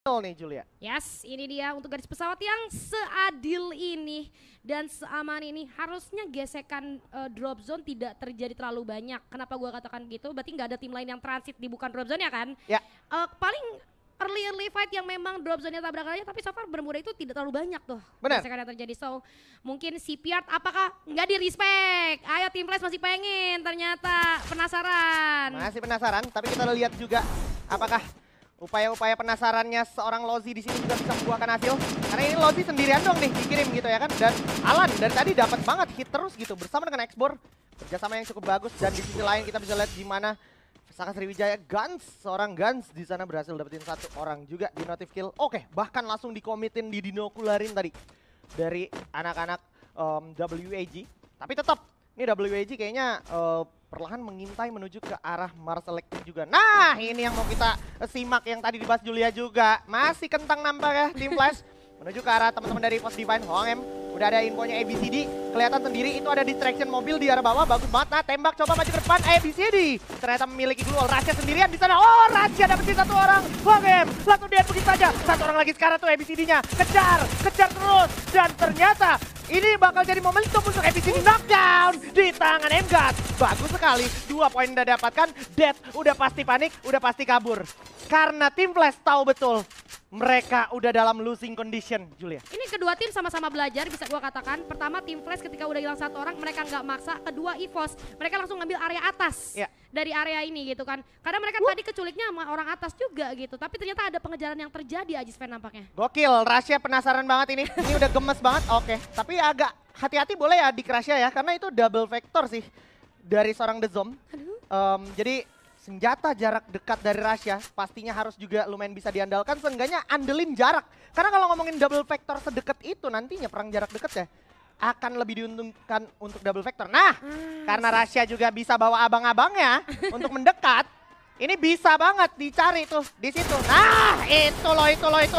Betul nih Julia. Yes, ini dia untuk garis pesawat yang seadil ini dan seaman ini. Harusnya gesekan drop zone tidak terjadi terlalu banyak. Kenapa gue katakan gitu? Berarti nggak ada tim lain yang transit di bukan drop zone ya kan? Ya. Paling early fight yang memang drop zone-nya tabrakan aja, tapi so far bermuda itu tidak terlalu banyak tuh Benar. gesekan yang terjadi. So mungkin si Piard apakah nggak di respect? Ayo tim Flash masih pengen, ternyata penasaran. Masih penasaran, tapi kita lihat juga apakah upaya-upaya penasarannya seorang Lozi di sini juga bisa membuahkan hasil. Karena ini Lozi sendirian dong nih dikirim gitu ya kan. Dan Alan dari tadi dapat banget hit terus gitu bersama dengan Xbor. Kerjasama yang cukup bagus dan di sisi lain kita bisa lihat gimana Saka Sriwijaya Guns, seorang Guns di sana berhasil dapetin satu orang juga di notif kill. Oke, bahkan langsung dikomitin di dinokularin tadi dari anak-anak WAG. Tapi tetap ini WAG kayaknya perlahan mengintai menuju ke arah Mars Electric juga. Nah, ini yang mau kita simak yang tadi dibahas Julia juga. Masih kentang nampaknya tim Flash menuju ke arah teman-teman dari Post Divine. Hoangem udah ada infonya ABCD. Kelihatan sendiri itu ada distraction mobil di arah bawah. Bagus banget. Nah, tembak coba maju ke depan. ABCD ternyata memiliki glue. Rasya sendirian di sana. Oh, Rasya dapetin satu orang. Hoangem langsung dia begitu saja. Satu orang lagi sekarang tuh ABCD-nya. Kejar terus. Dan ternyata ini bakal jadi momentum untuk ABCD knockdown di tangan Emgat. Bagus sekali. 2 poin udah dapatkan. Dead udah pasti panik, udah pasti kabur. Karena tim Flash tahu betul mereka udah dalam losing condition, Julia. Ini kedua tim sama-sama belajar bisa gua katakan. Pertama tim Flash ketika udah hilang satu orang mereka nggak maksa. Kedua EVOS mereka langsung ngambil area atas dari area ini gitu kan. Karena mereka tadi keculiknya sama orang atas juga gitu. Tapi ternyata ada pengejaran yang terjadi Ajis Fan nampaknya. Gokil, Rasya penasaran banget ini. Ini udah gemes banget, oke. Tapi agak hati-hati boleh ya di Rasya ya. Karena itu double vector sih dari seorang The Zom. Jadi senjata jarak dekat dari Rasya pastinya harus juga lumayan bisa diandalkan. Seenggaknya andelin jarak. Karena kalau ngomongin double vector sedekat itu nantinya perang jarak dekat ya akan lebih diuntungkan untuk double vector. Nah, karena Rasya juga bisa bawa abang-abangnya untuk mendekat. Ini bisa banget dicari tuh di situ. Nah, itu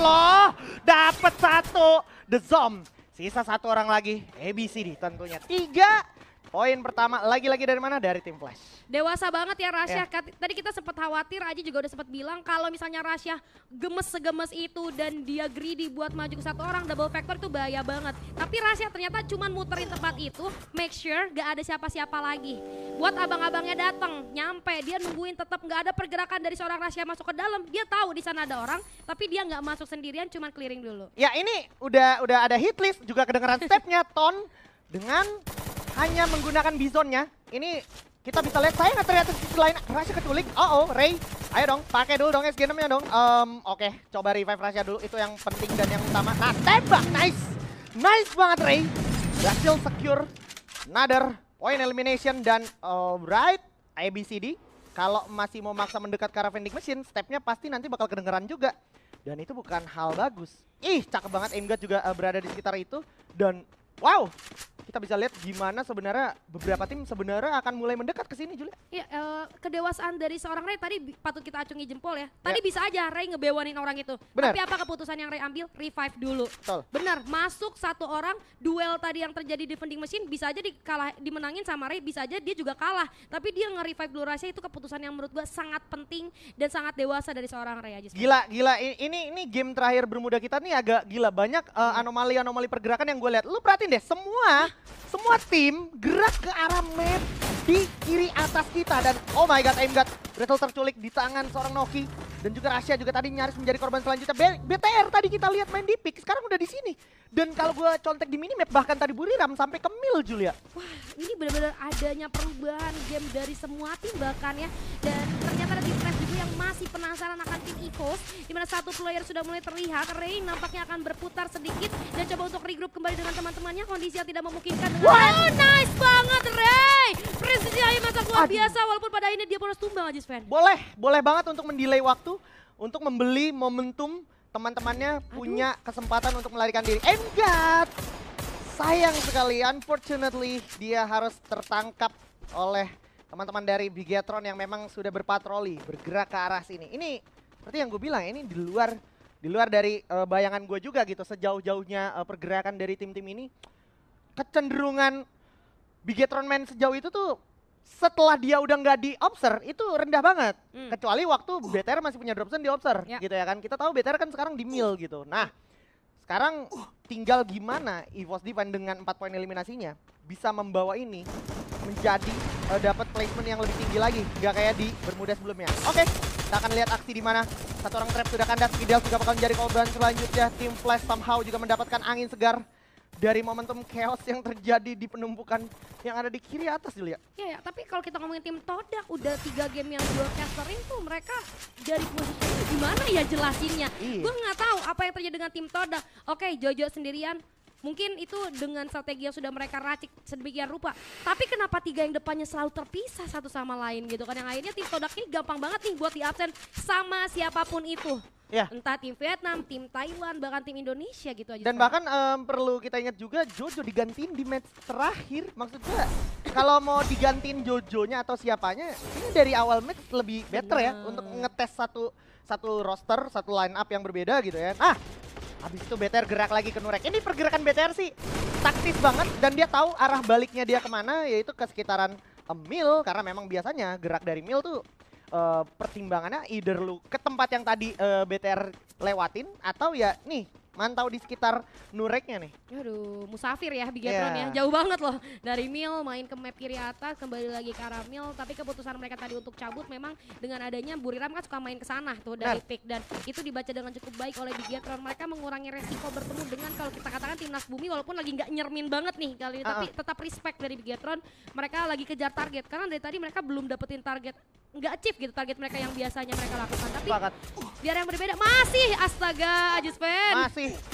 loh. Dapat satu The Zom. Sisa satu orang lagi. ABCD tentunya. 3 poin pertama lagi-lagi dari mana? Dari tim Flash. Dewasa banget ya Rasya. Tadi kita sempat khawatir, Aji juga udah sempat bilang kalau misalnya Rasya gemes segemes itu dan dia greedy buat maju ke satu orang, double factor itu bahaya banget. Tapi Rasya ternyata cuma muterin tempat itu, make sure gak ada siapa-siapa lagi. Buat abang-abangnya datang, nyampe, dia nungguin tetap gak ada pergerakan dari seorang Rasya masuk ke dalam. Dia tahu di sana ada orang, tapi dia nggak masuk sendirian, cuma clearing dulu. Ya ini udah ada hit list, juga kedengeran stepnya Ton dengan hanya menggunakan Bizonnya. Ini kita bisa lihat saya nggak terlihat di sisi lain. Rasya keculik. Ray. Ayo dong, pakai dulu dong SG6-nya dong. Oke, coba revive Rasya dulu. Itu yang penting dan yang utama. Nah, tembak. Nice banget Ray. Berhasil secure another point elimination dan right ABCD. Kalau masih mau maksa mendekat ke arah vending machine, stepnya pasti nanti bakal kedengeran juga. Dan itu bukan hal bagus. Cakep banget Emgat juga berada di sekitar itu. Dan wow, kita bisa lihat gimana sebenarnya beberapa tim sebenarnya akan mulai mendekat ke sini, Julia. Iya, kedewasaan dari seorang Ray tadi patut kita acungi jempol ya. Tadi bisa aja Ray ngebewanin orang itu. Bener. Tapi apa keputusan yang Ray ambil? Revive dulu. Betul. Bener, masuk satu orang, duel tadi yang terjadi di vending machine bisa aja dimenangin sama Ray, bisa aja dia juga kalah. Tapi dia nge-revive dulu Rasya, itu keputusan yang menurut gua sangat penting dan sangat dewasa dari seorang Ray aja. Gila. Ini game terakhir bermuda kita nih agak gila. Banyak anomali-anomali pergerakan yang gue lihat. Lu perhatiin deh, semua tim gerak ke arah map di kiri atas kita. Dan oh my god, Emgat berhasil terculik di tangan seorang Noki. Dan juga Rasya juga tadi nyaris menjadi korban selanjutnya. BTR tadi kita lihat main di pick, sekarang udah di sini. Dan kalau gue contek di minimap bahkan tadi Buriram sampai ke mil, Julia. Wah, ini benar-benar adanya perubahan game dari semua tim bahkan ya. Dan ternyata ada tim Flash juga yang masih penasaran akan tim EVOS. Dimana satu player sudah mulai terlihat, Ray nampaknya akan berputar sedikit dan coba untuk regroup kembali dengan teman-temannya. Kondisi yang tidak memungkinkan dengan wow, nice banget Ray. Presisi aja masa luar biasa walaupun pada ini dia bonus tumbang aja Sven. Boleh banget untuk mendelay waktu, untuk membeli momentum teman-temannya punya kesempatan untuk melarikan diri. Emgat! Sayang sekali, unfortunately dia harus tertangkap oleh teman-teman dari Bigetron yang memang sudah berpatroli, bergerak ke arah sini. Ini seperti yang gue bilang, ini di luar dari bayangan gue juga gitu. Sejauh-jauhnya pergerakan dari tim-tim ini, kecenderungan Bigetron main sejauh itu tuh setelah dia udah nggak di observe itu rendah banget. Kecuali waktu BTR masih punya dropzone di observe gitu ya kan. Kita tahu BTR kan sekarang di mill gitu. Nah, sekarang tinggal gimana EVOS Divine dengan 4 poin eliminasinya bisa membawa ini menjadi dapat placement yang lebih tinggi lagi, nggak kayak di Bermuda sebelumnya. Oke, kita akan lihat aksi di mana satu orang trap sudah kandas, Fidel juga bakal menjadi korban selanjutnya. Tim Flash somehow juga mendapatkan angin segar dari momentum chaos yang terjadi di penumpukan yang ada di kiri atas dulu ya. Iya ya, tapi kalau kita ngomongin tim Todak udah 3 game yang gue casterin tuh mereka dari posisi gimana ya jelasinnya. Gue nggak tahu apa yang terjadi dengan tim Todak. Oke, Jojo sendirian. Mungkin itu dengan strategi yang sudah mereka racik sedemikian rupa. Tapi kenapa 3 yang depannya selalu terpisah satu sama lain gitu kan. Yang akhirnya tim Todak ini gampang banget nih buat di absen sama siapapun itu. Ya. Entah tim Vietnam, tim Thailand, bahkan tim Indonesia gitu aja. Dan bahkan perlu kita ingat juga Jojo digantiin di match terakhir. Maksud gue kalau mau digantiin Jojonya atau siapanya ini dari awal match lebih better ya untuk ngetes satu roster, satu line up yang berbeda gitu ya. Habis itu BTR gerak lagi ke Nurek. Ini pergerakan BTR sih taktis banget dan dia tahu arah baliknya dia kemana, yaitu ke sekitaran mill. Karena memang biasanya gerak dari mill tuh pertimbangannya either lu ke tempat yang tadi BTR lewatin atau ya nih mantau di sekitar Nureknya nih. Aduh, musafir ya Bigetron ya, jauh banget loh. Dari mill main ke map kiri atas, kembali lagi ke arah mill. Tapi keputusan mereka tadi untuk cabut memang dengan adanya Buriram kan suka main ke sana tuh dari pick. Dan itu dibaca dengan cukup baik oleh Bigetron. Mereka mengurangi resiko bertemu dengan kalau kita katakan timnas bumi walaupun lagi nggak nyermin banget nih kali ini. Tapi tetap respect dari Bigetron. Mereka lagi kejar target, karena dari tadi mereka belum dapetin target. Nggak achieve gitu target mereka yang biasanya mereka lakukan. Tapi biar yang berbeda masih astaga Ajus Fan.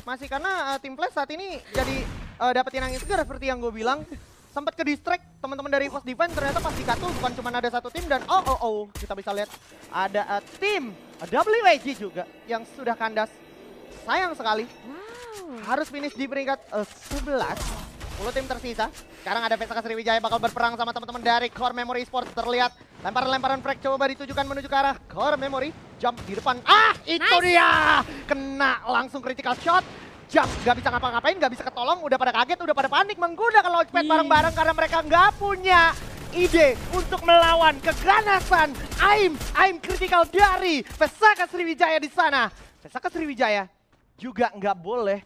Masih karena tim Flash saat ini jadi dapetin angin segar seperti yang gue bilang. Sempat ke distract teman-teman dari EVOS Divine, ternyata pas dikatu bukan cuma ada satu tim dan kita bisa lihat ada tim WG juga yang sudah kandas. Sayang sekali. Harus finish di peringkat 11. 10 tim tersisa. Sekarang ada Vesaka Sriwijaya bakal berperang sama teman-teman dari Core Memory Sports. Terlihat lemparan-lemparan frag coba ditujukan menuju ke arah Core Memory. Jump di depan. Itu dia! Kena langsung critical shot. Jump, gak bisa ngapa-ngapain, gak bisa ketolong. Udah pada kaget, udah pada panik menggunakan launchpad bareng-bareng karena mereka nggak punya ide untuk melawan keganasan aim critical dari Vesaka Sriwijaya di sana. Vesaka Sriwijaya juga nggak boleh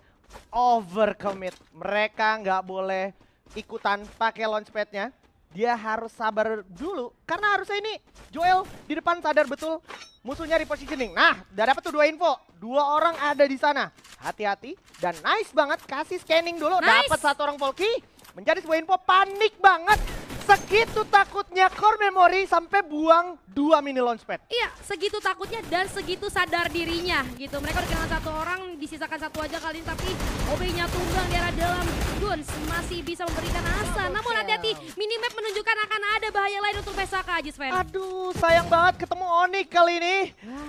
overcommit. Mereka nggak boleh ikutan pakai launchpadnya. Dia harus sabar dulu karena harusnya ini Joel di depan sadar betul musuhnya repositioning. Nah, udah dapat tuh 2 info. 2 orang ada di sana. Hati-hati dan nice banget kasih scanning dulu. Dapat 1 orang Volky. Menjadi sebuah info, panik banget. Segitu takutnya Core Memory sampai buang 2 mini launchpad. Iya, segitu takutnya dan segitu sadar dirinya gitu. Mereka udah kehilangan 1 orang, disisakan 1 aja kali ini. Tapi OB-nya tunggang di arah dalam. Guns masih bisa memberikan asa. Namun hati-hati, minimap menunjukkan akan ada bahaya lain untuk Vesaka, Ajis Fan. Aduh, sayang banget ketemu Onyx kali ini.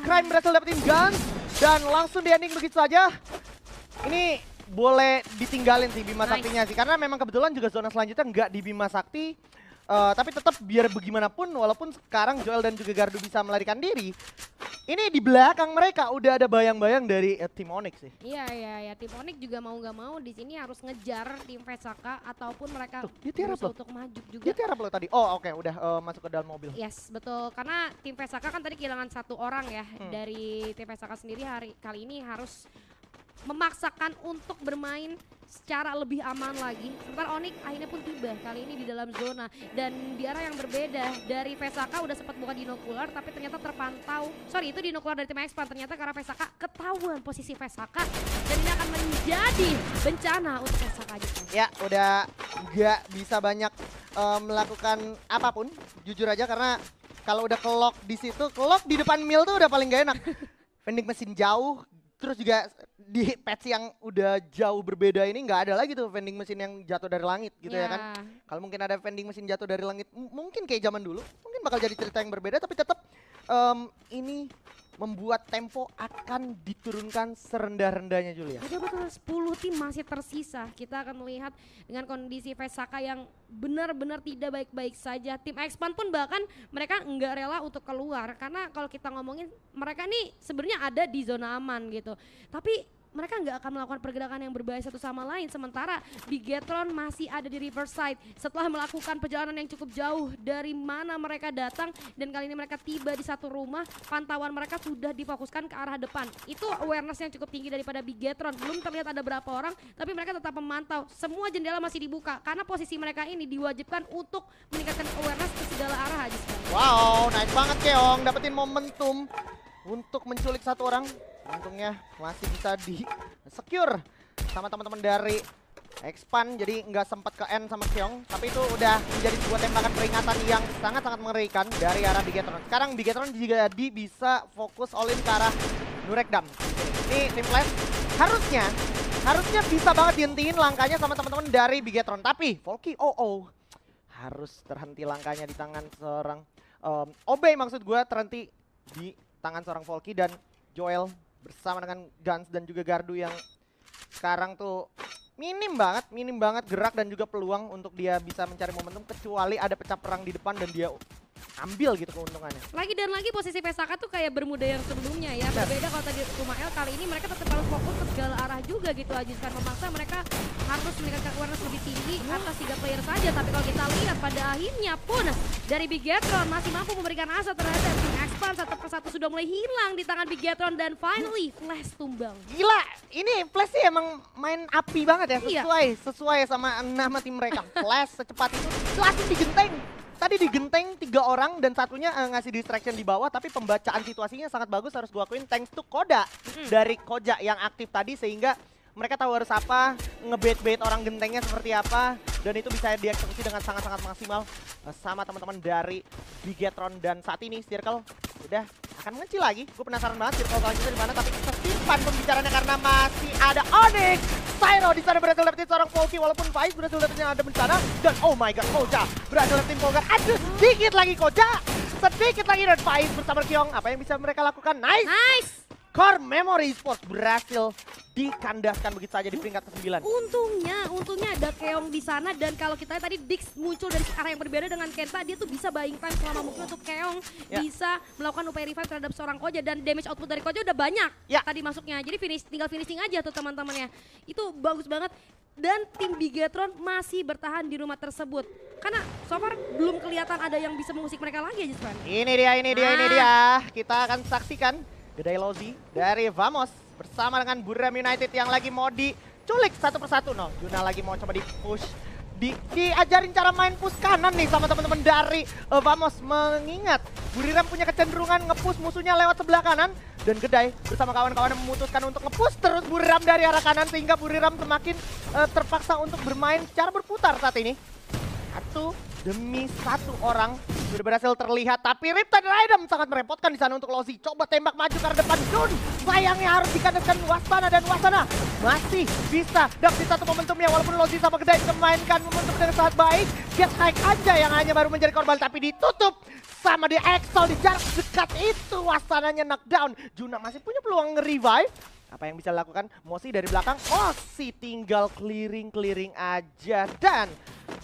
Crime berhasil dapetin Guns dan langsung di ending begitu saja. Ini boleh ditinggalin sih Bima Saktinya sih. Karena memang kebetulan juga zona selanjutnya nggak di Bima Sakti. Tapi tetap biar bagaimanapun walaupun sekarang Joel dan juga Gardu bisa melarikan diri. Ini di belakang mereka udah ada bayang-bayang dari tim Onyx sih. Iya, tim Onyx juga mau nggak mau di sini harus ngejar tim Vesaka ataupun mereka berusaha untuk maju juga. Dia tiarap loh tadi. Oke, udah masuk ke dalam mobil. Yes, betul. Karena tim Vesaka kan tadi kehilangan 1 orang ya. Dari tim Vesaka sendiri kali ini harus memaksakan untuk bermain secara lebih aman lagi. Sementara Onyx akhirnya pun tiba kali ini di dalam zona. Dan di arah yang berbeda dari Vesaka udah sempat buka dinokular tapi ternyata terpantau. Sorry, itu dinokular dari tim Expand. Ternyata karena Vesaka ketahuan posisi Vesaka. Dan ini akan menjadi bencana untuk Vesaka aja. Ya, udah nggak bisa banyak melakukan apapun. Jujur aja karena kalau udah kelok di situ, kelok di depan mill tuh udah paling gak enak. Vending mesin jauh. Terus juga di patch yang udah jauh berbeda ini nggak ada lagi tuh vending mesin yang jatuh dari langit gitu ya kan. Kalau mungkin ada vending mesin jatuh dari langit mungkin kayak zaman dulu mungkin bakal jadi cerita yang berbeda tapi tetap ini membuat tempo akan diturunkan serendah-rendahnya Julia. Betul, 10 tim masih tersisa. Kita akan melihat dengan kondisi Vesaka yang benar-benar tidak baik-baik saja. Tim Expand pun bahkan mereka nggak rela untuk keluar. Karena kalau kita ngomongin mereka nih sebenarnya ada di zona aman gitu. Tapi mereka nggak akan melakukan pergerakan yang berbahaya satu sama lain. Sementara Bigetron masih ada di Riverside setelah melakukan perjalanan yang cukup jauh dari mana mereka datang, dan kali ini mereka tiba di satu rumah. Pantauan mereka sudah difokuskan ke arah depan. Itu awareness yang cukup tinggi daripada Bigetron. Belum terlihat ada berapa orang, tapi mereka tetap memantau. Semua jendela masih dibuka karena posisi mereka ini diwajibkan untuk meningkatkan awareness ke segala arah aja. Wow, nice banget Keong, dapetin momentum untuk menculik satu orang. Untungnya masih bisa di secure sama teman-teman dari Expand, jadi nggak sempat ke end sama Keong. Tapi itu udah menjadi sebuah tembakan peringatan yang sangat-sangat mengerikan dari arah Bigetron. Sekarang Bigetron jadi bisa fokus all in ke arah Nurekdam. Ini Team Flash harusnya bisa banget dihentiin langkahnya sama teman-teman dari Bigetron. Tapi Volky harus terhenti langkahnya di tangan seorang Obey, maksud gue terhenti di tangan seorang Volky, dan Joel bersama dengan Guns dan juga Gardu yang sekarang tuh minim banget gerak dan juga peluang untuk dia bisa mencari momentum, kecuali ada pecah perang di depan dan dia ambil gitu keuntungannya. Lagi dan lagi posisi Pesaka tuh kayak bermuda yang sebelumnya ya. Berbeda kalau tadi rumah L, kali ini mereka tetap harus fokus ke segala arah juga gitu aja. Kan memaksa mereka harus meningkatkan awareness lebih tinggi atas 3 player saja. Tapi kalau kita lihat pada akhirnya pun dari Bigetron masih mampu memberikan asa terhadap tim Expand. Satu persatu sudah mulai hilang di tangan Bigetron dan finally Flash tumbang. Gila, ini Flash sih emang main api banget ya, sesuai sama nama tim mereka. Flash secepat itu langsung digenteng. Tadi digenteng 3 orang dan satunya ngasih distraction di bawah, tapi pembacaan situasinya sangat bagus, harus gua akuin thanks to Koda dari Koja yang aktif tadi, sehingga mereka tahu harus apa, ngebait-bait orang gentengnya seperti apa, dan itu bisa dieksekusi dengan sangat-sangat maksimal sama teman-teman dari Bigetron. Dan saat ini Circle udah akan mengecil lagi. Gue penasaran banget Circle selanjutnya di mana, tapi kesimpan pembicaranya karena masih ada Onyx. Syro di sana berhasil dapetin seorang Volky, walaupun Faiz berhasil dapetin ada bencana, dan oh my god, Koja berhasil dapetin Volgar. Aduh, sedikit lagi Koja, sedikit lagi, dan Faiz bersama Keong. Apa yang bisa mereka lakukan? Nice! Core Memory Sports berhasil dikandaskan begitu saja di peringkat ke-9. Untungnya ada Keong di sana, dan kalau kita lihat tadi Dix muncul dari arah yang berbeda dengan Kenta, dia tuh bisa buying time selama mungkin untuk Keong bisa melakukan upaya revive terhadap seorang Koja, dan damage output dari Koja udah banyak tadi masuknya. Jadi tinggal finishing aja tuh teman-temannya. Itu bagus banget. Dan tim Bigetron masih bertahan di rumah tersebut. Karena so far belum kelihatan ada yang bisa mengusik mereka lagi aja, Span. Ini dia. Kita akan saksikan Gedai Lozi dari Vamos bersama dengan Buram United yang lagi mau diculik satu persatu. No, Juna lagi mau coba di-push. Diajarin cara main push kanan nih sama teman-teman dari Vamos. Mengingat Buriram punya kecenderungan nge-push musuhnya lewat sebelah kanan. Dan Gedai bersama kawan-kawan memutuskan untuk nge-push terus Buriram dari arah kanan, sehingga Buriram semakin terpaksa untuk bermain secara berputar saat ini. Satu demi satu orang sudah berhasil terlihat, tapi Riptide Raidam sangat merepotkan di sana untuk Lozi. Coba tembak maju ke arah depan, Jun sayangnya harus dikandaskan Wasana, dan Wasana masih bisa dapat satu momentumnya, walaupun Lozi sama Gedai memainkan momentum dengan sangat baik. Get Hike aja yang hanya baru menjadi korban, tapi ditutup sama di Exol di jarak dekat itu. Wasananya knockdown. Juna masih punya peluang nge-revive. Apa yang bisa dilakukan Mosi dari belakang? Mosi tinggal clearing aja, dan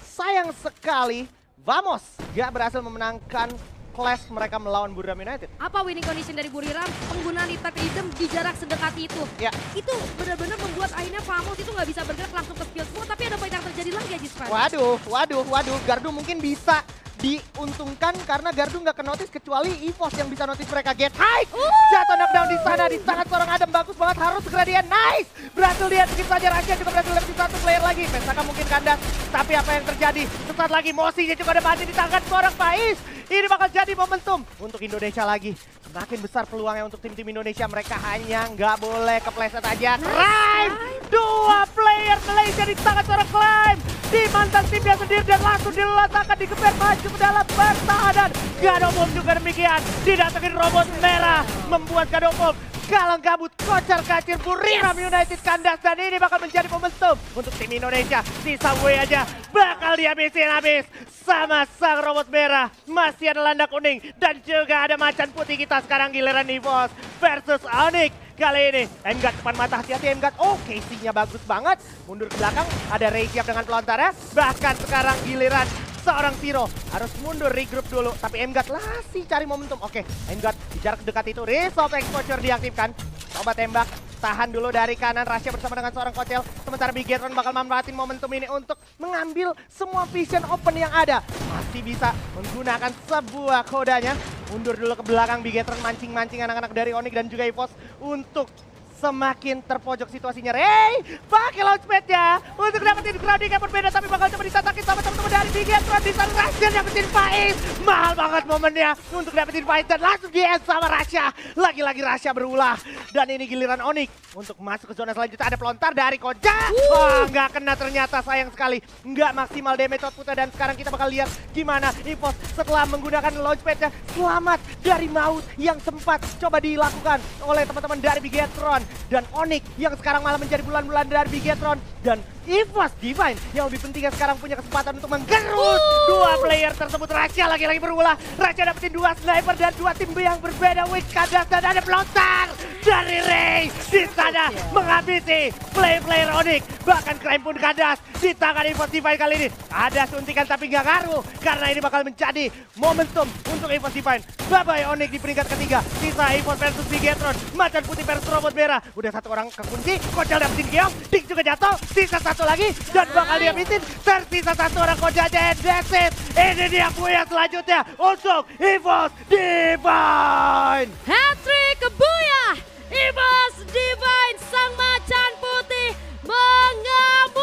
sayang sekali Vamos gak berhasil memenangkan clash mereka melawan Buriram United. Apa winning condition dari Buriram? Penggunaan Riptide Rhythm di jarak sedekat itu. Ya. Itu benar-benar membuat akhirnya Vamos itu nggak bisa bergerak langsung ke skill semua, tapi ada fight yang terjadi lagi aja, Span. Waduh. Gardu mungkin bisa diuntungkan karena Gardu nggak ke-notice, kecuali EVOS yang bisa notice mereka. Get high! Jatuh knockdown di sana, di tangan seorang Adam. Bagus banget, harus segera dia. Nice! Berhasil lihat begitu saja, Rasia juga berhasil dapat satu player lagi. Pesaka mungkin kandas, tapi apa yang terjadi? Sesaat lagi Mosinya juga ada mati di tangan seorang Faiz. Ini bakal jadi momentum untuk Indonesia lagi. Semakin besar peluangnya untuk tim-tim Indonesia. Mereka hanya nggak boleh kepleset aja. Climb! 2 player Malaysia di tangan seorang Climb. Dimantang timnya sendiri dan langsung diletakkan, digeber maju ke dalam pertahanan. Gadobom juga demikian. Didatengin robot merah. Membuat Gadobom kalang kabut, kocar kacir. Buriram United kandas, dan ini bakal menjadi momentum untuk tim Indonesia. Sisa way aja bakal dihabisin habis sama sang robot merah. Masih ada landak kuning dan juga ada macan putih. Kita sekarang giliran EVOS versus Onyx. Kali ini Emgat depan mata, hati-hati Emgat. Oh, casingnya bagus banget. Mundur ke belakang, ada Ray siap dengan pelontarnya. Bahkan sekarang giliran seorang Tiro harus mundur, regroup dulu. Tapi Emgat masih cari momentum. Oke, Emgat di jarak dekat itu, Resolve Exposure diaktifkan. Coba tembak, Tahan dulu dari kanan, Rasya bersama dengan seorang Kocel. Sementara Bigetron bakal memanfaatin momentum ini untuk mengambil semua vision open yang ada. Masih bisa menggunakan sebuah kodanya. Mundur dulu ke belakang, Bigetron mancing-mancing anak-anak dari Onyx dan juga EVOS untuk semakin terpojok situasinya. Ray pakai launchpad-nya untuk dapetin grounding yang berbeda, tapi bakal coba disatakin sama teman-teman dari Bigetron. Di sana Rasya dapetin Faiz. Mahal banget momennya untuk dapetin Faiz dan langsung di-end sama Rasya. Lagi-lagi Rasya berulah. Dan ini giliran Onyx untuk masuk ke zona selanjutnya. Ada pelontar dari Koja. Wah, nggak kena ternyata, sayang sekali. Nggak maksimal damage outputnya, dan sekarang kita bakal lihat gimana EVOS setelah menggunakan launchpad-nya selamat dari maut yang sempat coba dilakukan oleh teman-teman dari Bigetron. Dan Onyx yang sekarang malah menjadi bulan-bulan dari Bigetron. Dan EVOS Divine yang lebih pentingnya sekarang punya kesempatan untuk menggerus dua player tersebut. Rasya lagi-lagi berulah. Rasya dapetin dua sniper dan dua tim yang berbeda. Witch Kadas dan ada pelontar dari Ray. Di sana menghabisi player Onyx. Bahkan Crime pun Kadas di tangan EVOS Divine kali ini. Ada suntikan tapi nggak ngaruh karena ini bakal menjadi momentum untuk EVOS Divine. Bye-bye Onyx di peringkat ketiga. Sisa EVOS versus Bigetron. Macan putih versus robot merah. Udah satu orang kekunci. Kocel dapetin Geong. Dik juga jatuh. Sisa satu lagi dan bakal dihabisin. Tersisa satu orang Koja aja, and that's it. Ini dia Buya selanjutnya untuk EVOS Divine. Hat-trick Buya! EVOS Divine, sang macan putih mengamuk.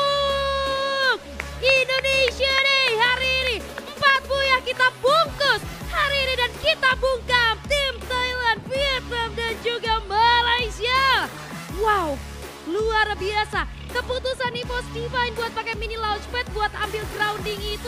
Indonesia nih hari ini. 4 Buya kita bungkus hari ini dan kita bungkam tim Thailand, Vietnam dan juga Malaysia. Wow, luar biasa. Keputusan EVOS Divine buat pakai mini launchpad buat ambil grounding itu